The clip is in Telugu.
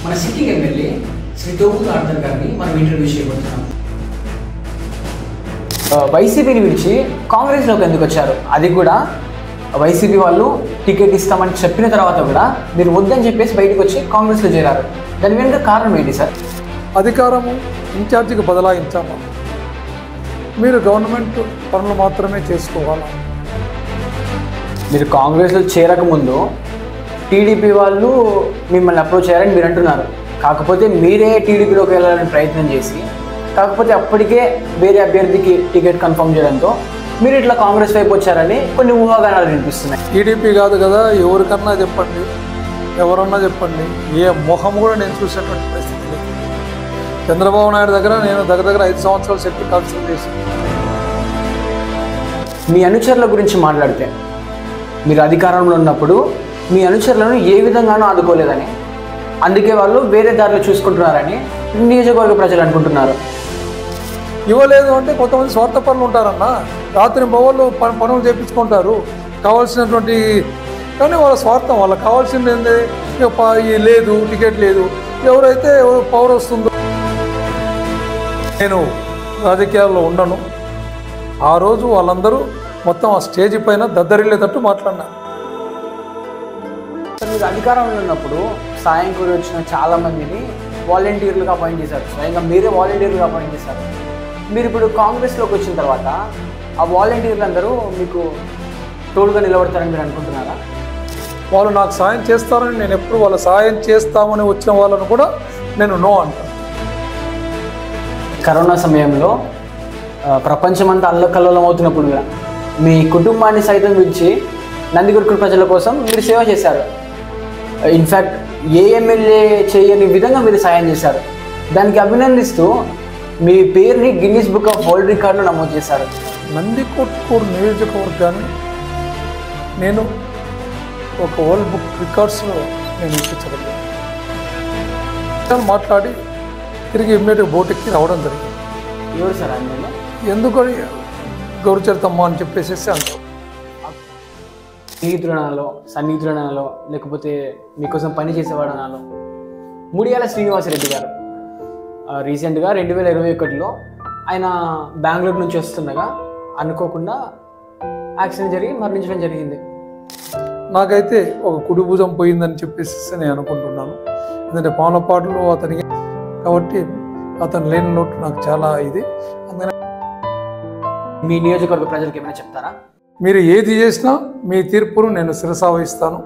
మన సిట్టింగ్ ఎమ్మెల్యే శ్రీ తోపు ఆర్థర్ గారిని మనం ఇంటర్వ్యూ చేయబోతున్నాం. వైసీపీని విడిచి కాంగ్రెస్లోకి ఎందుకు వచ్చారు? అది కూడా వైసీపీ వాళ్ళు టికెట్ ఇస్తామని చెప్పిన తర్వాత కూడా మీరు వద్దని చెప్పేసి బయటకు వచ్చి కాంగ్రెస్లో చేరారు. దాని వెనుక కారణం ఏంటి సార్? అధికారము ఇన్ఛార్జికి బదలాయించామా? మీరు గవర్నమెంట్ పనులు మాత్రమే చేసుకోవాలా? మీరు కాంగ్రెస్లో చేరకముందు టీడీపీ వాళ్ళు మిమ్మల్ని అప్రోచ్ అయ్యారని మీరు అంటున్నారు. కాకపోతే మీరే టీడీపీలోకి వెళ్ళాలని ప్రయత్నం చేసి కాకపోతే అప్పటికే వేరే అభ్యర్థికి టికెట్ కన్ఫర్మ్ చేయడంతో మీరు ఇట్లా కాంగ్రెస్ వైపు వచ్చారని కొన్ని ఊహాగానాలు వినిపిస్తున్నాయి. టీడీపీ కాదు కదా, ఎవరికన్నా చెప్పండి, ఎవరన్నా చెప్పండి, ఏ మొహం కూడా నేను చూసేటువంటి పరిస్థితి లేదు. చంద్రబాబు నాయుడు దగ్గర నేను దగ్గర 5 సంవత్సరాలు సెటిల్ కన్సల్ట్ చేశాను. మీ అనుచరుల గురించి మాట్లాడితే మీరు అధికారంలో ఉన్నప్పుడు మీ అనుచరులను ఏ విధంగానూ ఆదుకోలేదని, అందుకే వాళ్ళు వేరే దారిలో చూసుకుంటున్నారని నియోజకవర్గ ప్రజలు అనుకుంటున్నారు. ఇవ్వలేదు అంటే కొంతమంది స్వార్థ పనులు ఉంటారన్న, రాత్రి బొవ్వలు పనులు చేయించుకుంటారు కావాల్సినటువంటి, కానీ వాళ్ళ స్వార్థం, వాళ్ళకి కావాల్సింది ఏంది? లేదు, టికెట్ లేదు, ఎవరైతే పవర్ వస్తుందో. నేను రాజకీయాల్లో ఉండను. ఆ రోజు వాళ్ళందరూ మొత్తం ఆ స్టేజ్ పైన దద్దరిల్లేటట్టు మాట్లాడినారు. మీరు అధికారంలో ఉన్నప్పుడు సాయం కోరి వచ్చిన చాలామందిని వాలంటీర్లుగా అపాయింట్ చేశారు. స్వయంగా మీరే వాలంటీర్లుగా అపాయింట్ చేశారు. మీరు ఇప్పుడు కాంగ్రెస్లోకి వచ్చిన తర్వాత ఆ వాలంటీర్లు అందరూ మీకు తోడుగా నిలబడతారని మీరు అనుకుంటున్నారా? వాళ్ళు నాకు సాయం చేస్తారని నేను ఎప్పుడు, వాళ్ళ సాయం చేస్తామని వచ్చిన వాళ్ళను కూడా నేను నో అంటాను. కరోనా సమయంలో ప్రపంచమంతా అల్లకల్లోలం అవుతున్నప్పుడు కూడా మీ కుటుంబాన్ని సైతం విడిచి నందికొట్కూరు ప్రజల కోసం మీరు సేవ చేశారు. ఇన్ఫ్యాక్ట్ ఏ ఎమ్మెల్యే చేయని విధంగా మీరు సాయం చేశారు. దానికి అభినందిస్తూ మీ పేరుని గిన్నిస్ బుక్ ఆఫ్ వరల్డ్ రికార్డులో నమోదు చేశారు. నందికొట్కూరు నియోజకవర్గాన్ని నేను ఒక వరల్డ్ బుక్ రికార్డ్స్లో నేను ఇప్పించగలిగాను. మాట్లాడి తిరిగి ఇమ్మీడియట్గా బోటెక్కి రావడం జరిగింది. ఎవరు సార్ అందులో? ఎందుకని గౌరచరితమ్మ అని చెప్పేసి అంటారు. స్నేహితులనాలో, సన్నిహితులనాలో, లేకపోతే మీకోసం పని చేసేవాడనాలో ముడియాల శ్రీనివాసరెడ్డి గారు రీసెంట్గా 2021లో ఆయన బెంగళూరు నుంచి వస్తుండగా అనుకోకుండా యాక్సిడెంట్ జరిగి మరణించడం జరిగింది. నాకైతే ఒక కుడి భుజం పోయిందని చెప్పేసి నేను అనుకుంటున్నాను. ఎందుకంటే పాలపాటలు అతనికి, కాబట్టి అతను లేని లోటు నాకు చాలా ఇది. అందుకని మీ నియోజకవర్గ ప్రజలకు ఏమైనా చెప్తారా? మీరు ఏది చేసినా మీ తీర్పును నేను శిరసావహిస్తాను.